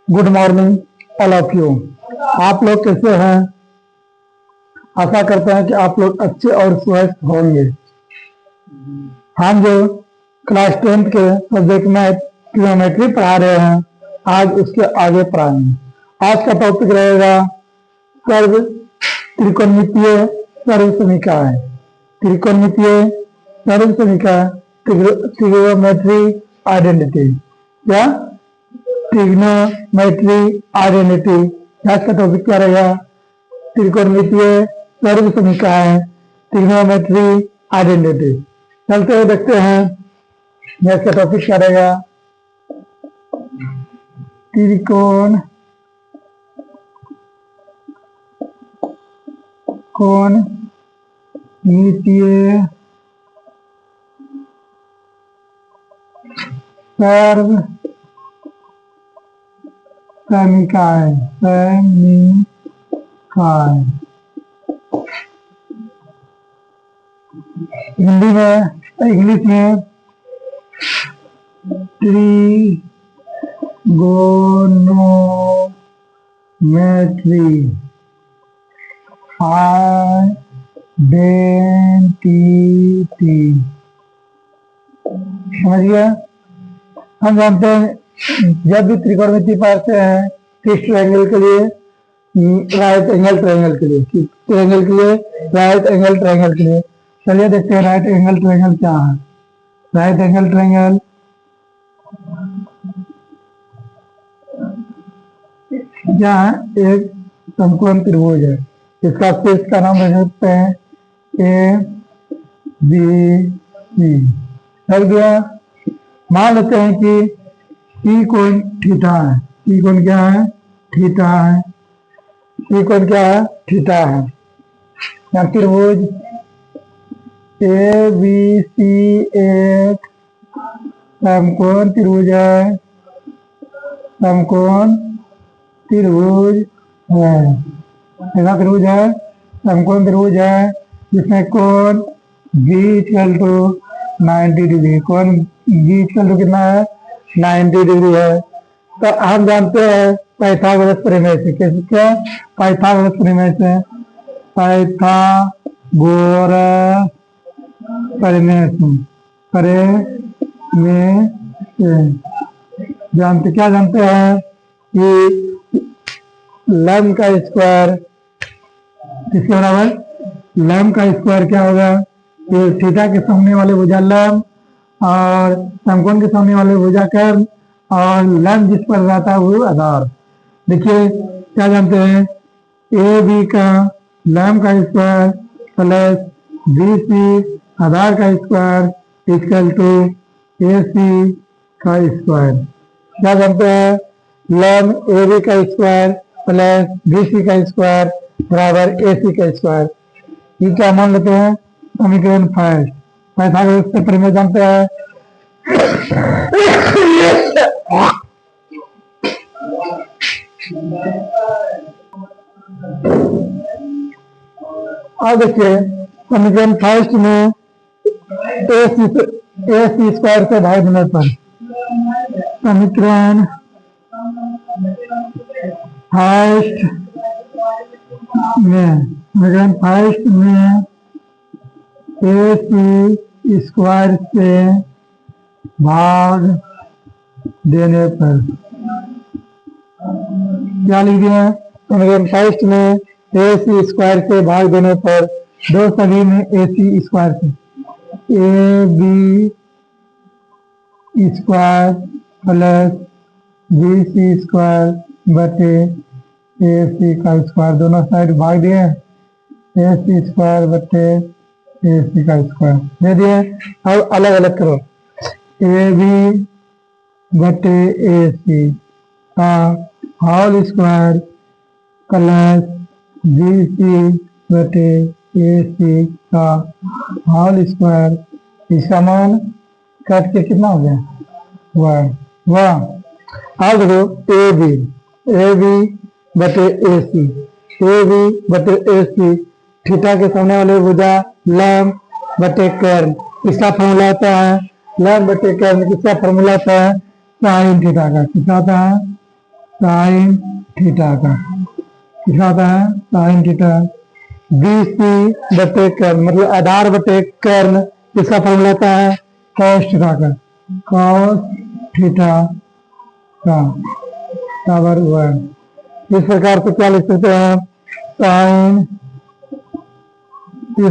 Good morning all of you. आप लोग कैसे हैं? आशा करते हैं कि आप लोग अच्छे और स्वस्थ होंगे। हम जो क्लास 10th के सब्जेक्ट मैथ ट्रिग्नोमेट्री पढ़ा रहे हैं, आज उसके आगे पढ़ाएंगे। आज का टॉपिक रहेगा सर्व त्रिकोणमितीय सर्व समीकरण। त्रिकोणमितीय सर्व समीकरण, ट्रिग्नोमेट्री आइडेंटिटी या ट्रिग्नोमेट्री आइडेंटिटी। आज का टॉपिक क्या रहेगा? त्रिकोणमितीय सर्व समीकरण, ट्रिग्नोमेट्री आइडेंटिटी। चलते हुए देखते हैं आज का टॉपिक क्या रहेगा। त्रिकोणमितीय सर्व समीकरण हिंदी में, इंग्लिश में ट्रिगोनोमेट्री आइडेंटिटी। समझ गया? हम जानते हैं जब भी त्रिकोणमिति पढ़ते हैं, फिक्स्ड एंगल के लिए, राइट एंगल ट्रायंगल के लिए, ट्रायंगल के लिए, राइट एंगल ट्रायंगल के लिए। चलिए देखते हैं राइट एंगल ट्रायंगल क्या है। राइट एंगल ट्रायंगल क्या है? एक समकोण त्रिभुज है। इसका शीर्ष का नाम रख सकते हैं ए बी सी। लग गया? मान लेते हैं कि ई कोण थीटा है। ई कोण क्या है? थीटा है। ई कोण क्या है? थीटा है। यहाँ त्रिभुज ए बी सी एक समकोण त्रिभुज है। समकोण त्रिभुज है। ऐसा त्रिभुज है, समकोण त्रिभुज है, जिसमें कोण बी इक्वल टू 90 डिग्री। कोण बी इक्वल टू कितना है? 90 डिग्री है। तो हम जानते हैं पाइथागोरस प्रमेय से। कैसे? क्या? पाइथागोरस प्रमेय से। पाइथागोरस प्रमेय से जानते, क्या जानते हैं कि लंब का स्क्वायर किसके बराबर? लंब का स्क्वायर क्या होगा? ये थीटा के सामने वाले भुजा लंब और समकोण के सामने वाले भुजा कर्ण और लंब जिस पर रहता है वो आधार। देखिए क्या जानते हैं? ए बी का लंब का स्क्वायर प्लस बी सी आधार का square equal to A C का स्क्वायर। क्या जानते हैं? लंब ए बी का स्क्वायर प्लस बी सी का स्क्वायर बराबर ए सी का स्क्वायर। ये क्या मान लेते हैं? समीकरण फर्स्ट। पाइथागोरस से प्रमेय जानते हैं। अब देखिए समीकरण फर्स्ट में ए सी स्क्वायर से भाग देने पर समीकरण फर्स्ट में ए सी स्क्वायर से भाग देने पर क्या लिख दिया? समीकरण फर्स्ट में ए सी स्क्वायर से भाग देने पर दो सभी में ए सी स्क्वायर से A B square plus B C square बटे ए सी का स्क्वायर। दोनों साइड भाग दिए, ए सी स्क्वायर बटे ए सी का स्क्वायर दे दिए। अब अलग अलग करो। ए बी बटे ए सी का whole square plus B C बटे ए सी का होल स्क्वायर। इसका मान काट के कितना हो गया? वाह। अब देखो ए बी बटे ए सी थीटा के सामने वाले भुजा लंब बटे कर्ण किसका फॉर्मूला होता है लैम बटे कर्न, किसका फॉर्मूला होता है साइन थीटा का, किसका होता है साइन थीटा का, किसका होता है साइन थीटा। BC बटे कर्न मतलब आधार बटे कर्न, किसका फॉर्मूला होता है कॉस थीटा का, कॉस थीटा का बराबर 1। इस प्रकार से क्या लिख सकते हैं sine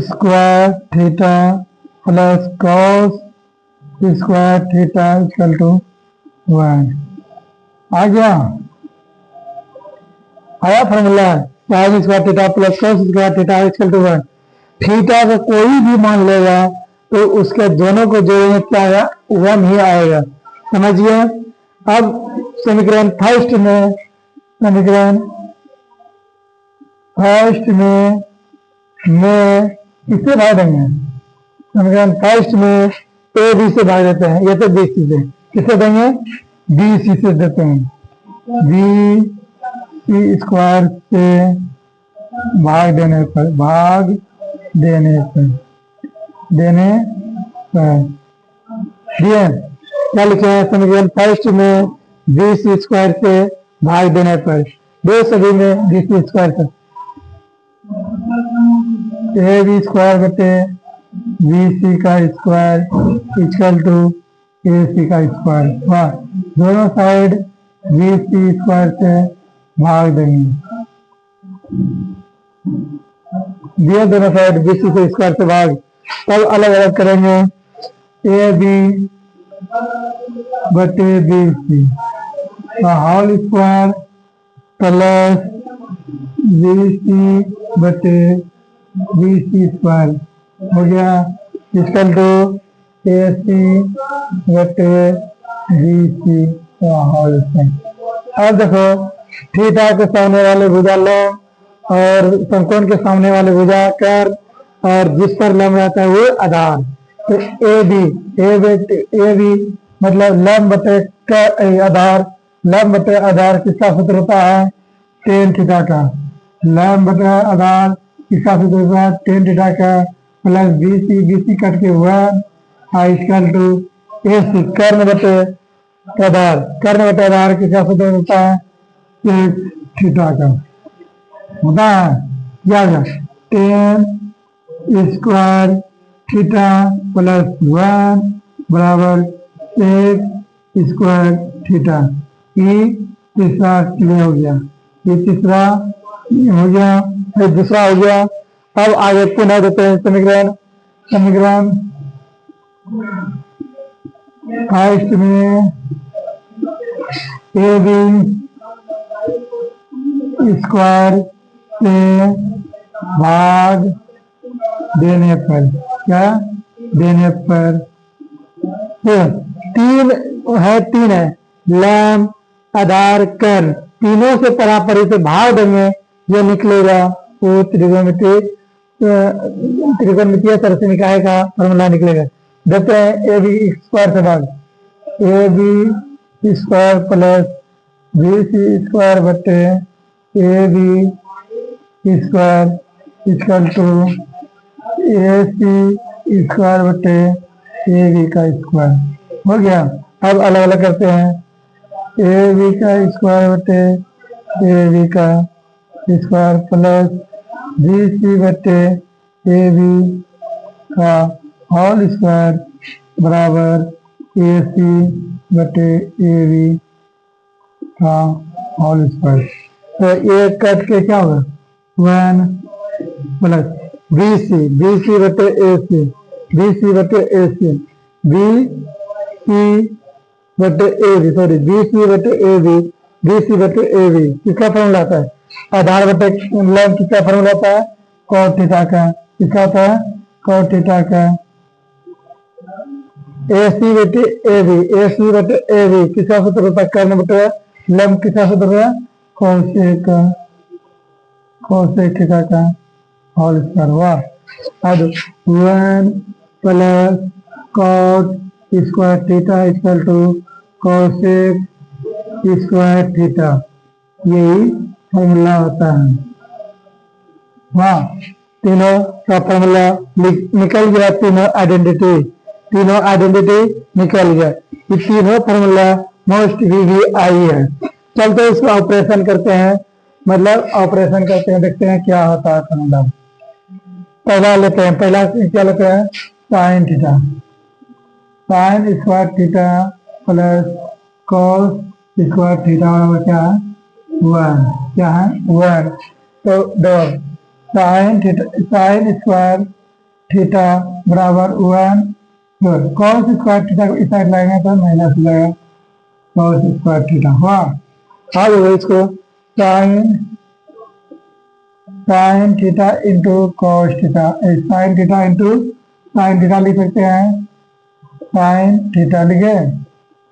square theta plus cos square theta equal to 1। आ गया, आया formula sine square theta plus cos square theta equal to 1। Theta का कोई भी मान लेगा तो उसके दोनों को जोड़ेंगे क्या आएगा 1 ही आएगा, समझिए। अब समीकरण फर्स्ट में किससे भाग देंगे, समीकरण फर्स्ट में ए बी से भाग देते हैं, ये तो बी सी से, किससे देंगे बी सी से देते हैं, बी सी स्क्वायर से भाग देने पर दिए क्या लिखे हैं समीकरण फर्स्ट में बी सी स्क्वायर से भाग देने पर, दो सभी में बी सी स्क्वायर से ए बी स्क्वायर बटे बी सी का square equal to A C का स्क्वायर, वाह दोनों साइड बी सी स्क्वायर से भाग देंगे, दिए दोनों साइड बी सी से स्क्वायर से भाग, तब अलग अलग करेंगे ए बी बटे बी सी का whole square plus B C बटे बी सी स्क्वायर हो गया इक्वल टू ए सी बटे बी सी का होल स्क्वायर। अब देखो थीटा के सामने वाले भुजा लंब और समकोण के सामने वाले भुजा कर्ण और जिस पर लंब रहता है वो आधार, तो ए बी मतलब लंब बटे आधार, लंब बटे आधार किसका सूत्र होता है टेन थीटा का, लंब बटे आधार किसका सूत्र होता है टेन थीटा का प्लस बी सी कट के 1 इक्वल टू ए सी कर्ण बटे आधार किसका सूत्र होता है थीटा का, होता है क्या टेन स्क्वायर थीटा प्लस 1 बराबर एक स्क्वायर थीटा। ये तीसरा क्लियर हो गया, ये तीसरा हो गया, फिर दूसरा हो गया। अब आगे पुनः देते हैं समीकरण फर्स्ट में ए बी स्क्वायर से भाग देने पर तीन है लैम आधार कर्ण, तीनों से परापरी से भाग देंगे, जो निकलेगा वो त्रिकोणमितीय सरसी निकाय का फॉर्मूला निकलेगा। देखते हैं ए बी स्क्वायर से भाग A B square plus B C square बटे A B square equal to A C square बटे ए बी का स्क्वायर हो गया। अब अलग अलग करते हैं ए बी का स्क्वायर बटे ए बी का स्क्वायर प्लस बी सी बटे ए बी का होल स्क्वायर बराबर ए सी बटे ए बी का होल स्क्वायर। तो ये कट के क्या होगा 1 प्लस बी सी बटे ए सी बी सी बटे ए सी बी सी बटे A B sorry B C बटे ए बी किसका फॉर्मूला आता है आधार बटे लंब, किसका फॉर्मूला आता है कॉट थीटा का, किसका आता है कॉट थीटा का। ए सी बटे ए बी किसका सूत्र होता है कर्ण बटे लंब, किसका सूत्र होता है कोसेक थीटा का होल स्क्वायर। वाह अब 1 plus cot square theta equal to cosec square theta, यही फॉर्मूला होता है। वाह तीनों का फॉर्मूला निकल गया, तीनों आइडेंटिटी तीनों आइडेंटिटी निकल गया। ये तीनों फॉर्मूला मोस्ट वीवीआई है। चलते इसको ऑपरेशन करते हैं, मतलब ऑपरेशन करते हैं, देखते हैं क्या होता है फॉर्मूला। पहला लेते हैं, पहला क्या लेते हैं, sine theta, sign square theta plus cos square theta बराबर क्या है, वन। क्या है, वन। तो dot sine theta, sign square theta बराबर वन। कॉस स्क्वायर थीटा को इस साइड लाएंगे तो माइनस लगेगा, कॉस स्क्वायर थीटा हुआ। अब इसको sine, sine theta into cos theta, sine theta into sine theta लिख सकते हैं, साइन थीटा लिखे,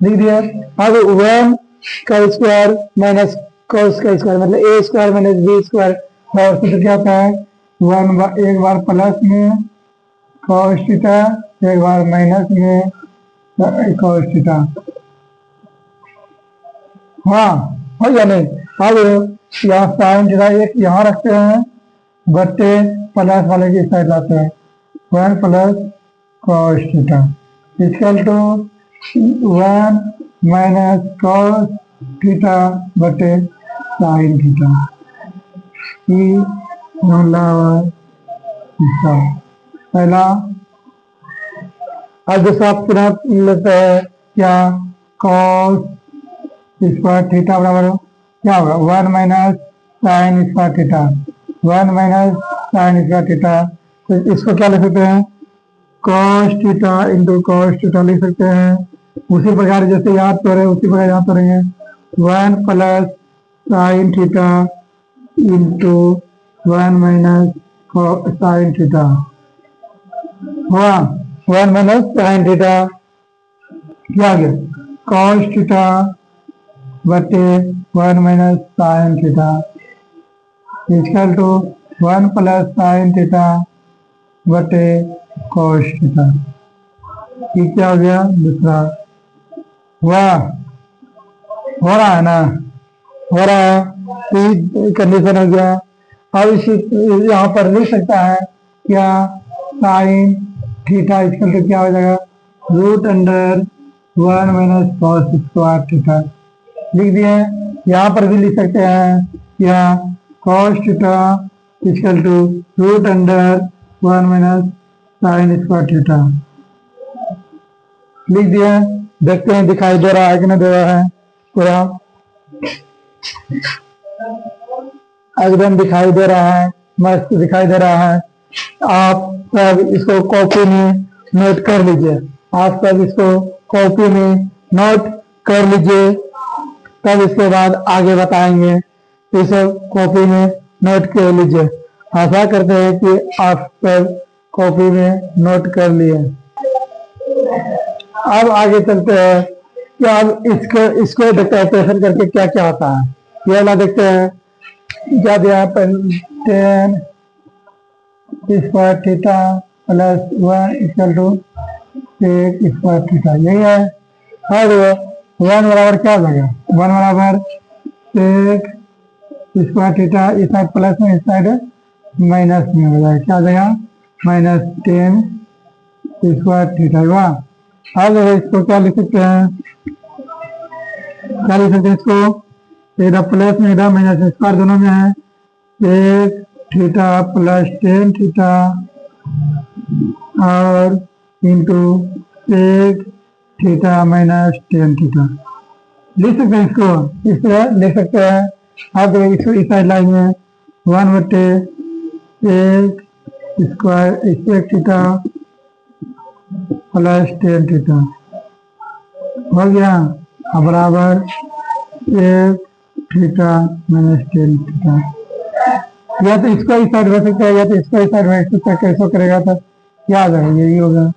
लिख दिया। अब वन का स्क्वायर माइनस कॉस का स्क्वायर मतलब ए स्क्वायर माइनस बी स्क्वायर और सूत्र क्या होता है, वन एक बार प्लस में कॉस थीटा, एक बार माइनस में कॉस थीटा। हाँ हो या नहीं। अब यहाँ साइन थीटा एक यहाँ रखते हैं, बट्टे प्लस वाले की साइड लाते हैं, one plus cos theta equal to one minus cos theta बटे साइन थीटा। पहला। अब दूसरा पुनः लेते हैं, क्या कॉस स्क्वायर थीटा बराबर क्या होगा, one minus sine square theta, one minus sine square theta. तो इसको क्या लिख सकते हैं, cos theta into cos theta लिख सकते हैं। उसी प्रकार जैसे याद करें उसी प्रकार याद करेंगे, one plus sine theta into one minus sine theta हुआ, वन माइनस साइन थीटा क्या आ गया, कॉस थीटा बटे one minus sine theta equal to one plus sine theta बटे कॉस थीटा। ये क्या हो गया, दूसरा। वाह, हो रहा है ना, हो रहा है। तो कंडीशन हो गया। अब इसी यहाँ पर लिख सकता है क्या, साइन थीटा इक्वल टू क्या हो जाएगा, root under one minus cos square theta लिख दिए। यहाँ पर भी लिख सकते हैं क्या, cos theta equal to root under one minus sine square theta लिख दिया। देखते हैं दिखाई दे रहा है कि नहीं दे रहा है, पूरा एकदम दिखाई दे रहा है, मस्त दिखाई दे रहा है। आप सब इसको कॉपी में नोट कर लीजिए, आप सब इसको कॉपी में नोट कर लीजिए, तब इसके बाद आगे बताएंगे। इसे कॉपी में नोट कर लीजिए। आशा करते हैं कि आप सब कॉपी में नोट कर लिए। अब आगे चलते हैं कि अब इसको देखते हैं ऑपरेशन करके क्या क्या होता है। ये वाला देखते हैं क्या दिया है, tan square theta plus one equal to sec square theta, यही है। और वन बराबर क्या हो जाएगा, वन बराबर सेक स्क्वायर थीटा, इस साइड प्लस में इस साइड माइनस में हो जाएगा, क्या हो जाएगा, माइनस टेन स्क्वायर थीटा हुआ। अब इसको क्या लिख सकते हैं, क्या लिख सकते हैं इसको, इधर प्लस में इधर माइनस स्क्वायर दोनों में है, एक थीटा प्लस टेन थीटा और इंटू एक थीटा माइनस टेन थीटा लिख सकते हैं। इसको इस तरह लिख सकते हैं। अब इसको इस साइड लाइन में वन बटे एक स्क्वायर एक थीटा प्लस टेन थीटा हो गया, अब बराबर एक थीटा माइनस टेन थीटा। या तो इसको इस साइड रख सकते हैं या तो इसको इस साइड रख सकते हैं, कैसे करेगा तो क्या आ जाएगा, यही होगा।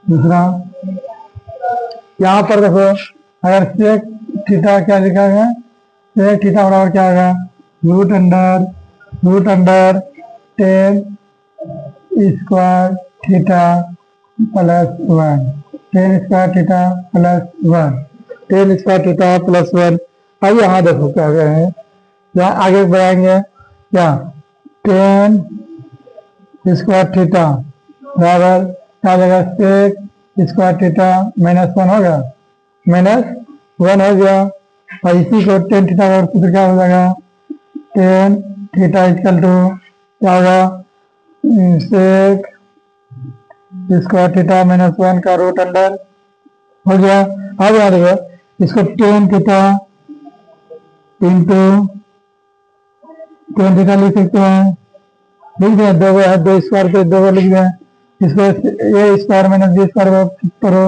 दूसरा यहाँ पर देखो, अगर सेक थीटा क्या लिखा है, सेक थीटा बराबर क्या होगा, root under tan square theta plus one, tan square theta plus one, tan square theta plus one. अब यहाँ देखो क्या गए हैं, यहाँ आगे बढ़ाएंगे क्या, टेन स्क्वायर थीटा बराबर क्या जगह सेक स्क्वायर थीटा -1 होगा, -1 हो गया। और इसी को टेन थीटा का सूत्र क्या हो जाएगा, टेन थीटा इक्वल टू क्या होगा, सेक स्क्वायर थीटा -1 का रूट अंडर हो गया। अब याद रखो इसको tan theta into tan theta लिख सकते हैं, लिख दें दो स्क्वायर पे दो लिख दें, इसको ए स्क्वायर माइनस बी स्क्वायर करो,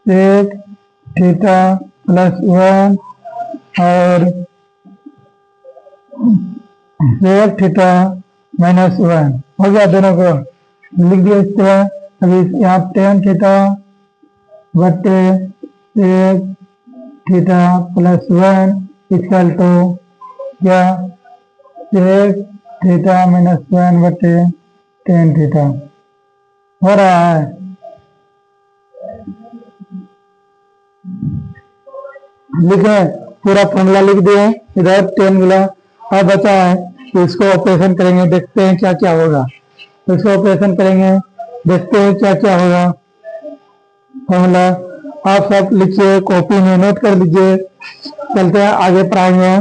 एक थीटा +1 और एक थीटा -1 हो गया, दोनों को लिख दिया इस तरह। अभी यहाँ टेन थीटा बटे एक थीटा +1 इक्वल टू क्या, एक थीटा -1 बटे टेन थीटा हो रहा है। लिखे पूरा फॉर्मूला लिख दिए, इधर 10 गुना अब बचा है, तो इसको ऑपरेशन करेंगे, देखते हैं क्या क्या होगा। इसको ऑपरेशन करेंगे, देखते हैं क्या क्या होगा। फॉर्मूला आप सब लिखिए, कॉपी में नोट कर लीजिए, चलते हैं आगे पढ़ाएंगे।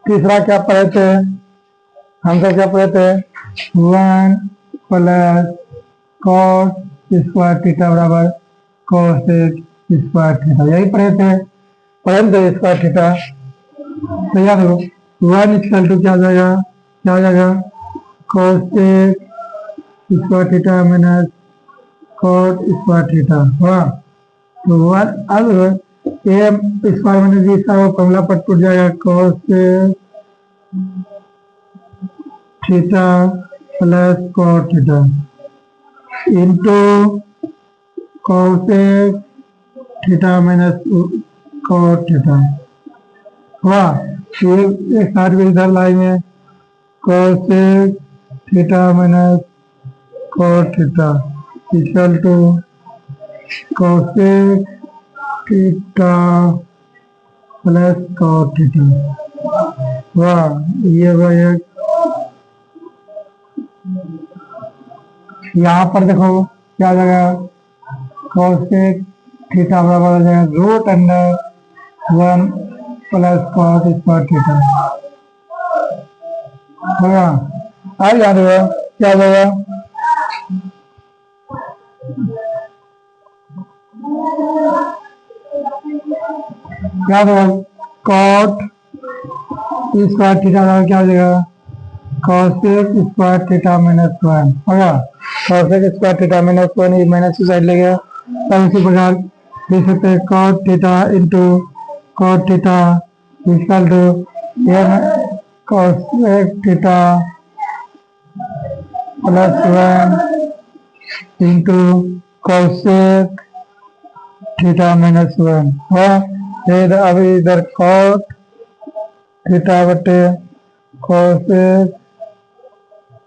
तीसरा क्या पढ़े थे, हम सब क्या पढ़े थे, 1 + cos स्क्वायर थीटा बराबर cos स्क्वायर थीटा, यही पढ़े थे स्क्वायर थीटा। तो याद हो 1 इक्वल टू क्या हो जाएगा, cos square theta minus cot square theta हुआ। तो 1 अब A square minus B square formula पर टूट जाएगा, cos theta plus cot theta into cos theta minus cot theta हुआ। एक साथ भी इधर लाएंगे, cos theta minus cot theta equal to cos theta plus cot theta हुआ। ये एक यहाँ पर देखो क्या हो जाएगा, cos थीटा बराबर हो जाएगा root under 1 + cos square theta होगा। अब याद हो क्या हो जाएगा, याद हो cot स्क्वायर थीटा बराबर क्या हो जाएगा, cos स्क्वायर थीटा -1 होगा। cos स्क्वायर थीटा -1 ये माइनस की साइड ले गया। अब इसी प्रकार लिख सकते हैं cot theta into cot theta equal to cos theta +1 into cos theta -1 हुआ। फिर अभी इधर cot थीटा बटे cos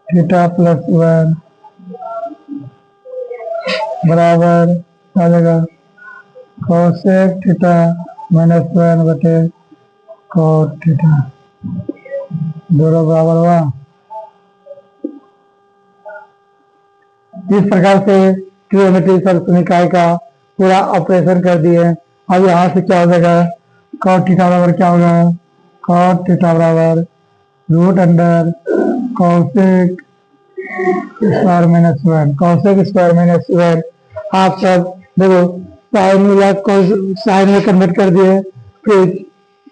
थीटा +1 बराबर आ जाएगा cos थीटा -1 बटे cot थीटा, दोनों बराबर हुआ। इस प्रकार से ट्रिग्नोमेट्री समीकरण का पूरा ऑपरेशन कर दिए। अब यहाँ से क्या हो जाएगा, cot थीटा बराबर क्या होगा, cot थीटा बराबर root under cos square -1 cos square -1। आप सब देखो साइन वाला साइन में कन्वर्ट कर दिए, फिर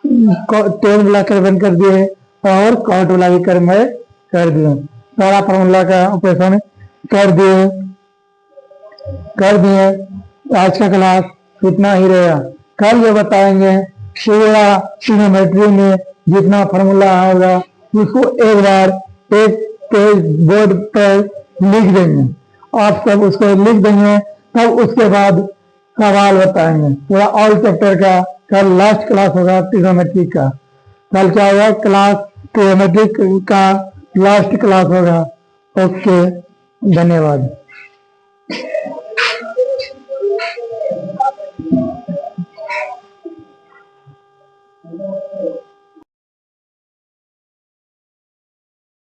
टेन वाला कन्वर्ट कर दिए और कॉट वाला भी कन्वर्ट कर दिए, सारा फॉर्मूला का ऑपरेशन कर दिए। आज का क्लास इतना ही रहेगा। कल ये बताएंगे पूरा ट्रिग्नोमेट्री में जितना फॉर्मूला होगा उसको एक बार एक पेज बोर्ड पर लिख देंगे, आप सब उसको लिख देंगे, तब उसके बाद सवाल बताएंगे पूरा ऑल चैप्टर का। कल लास्ट क्लास होगा ट्रिग्नोमेट्री का, कल क्या होगा, क्लास ट्रिग्नोमेट्री का लास्ट क्लास होगा। ओके, धन्यवाद।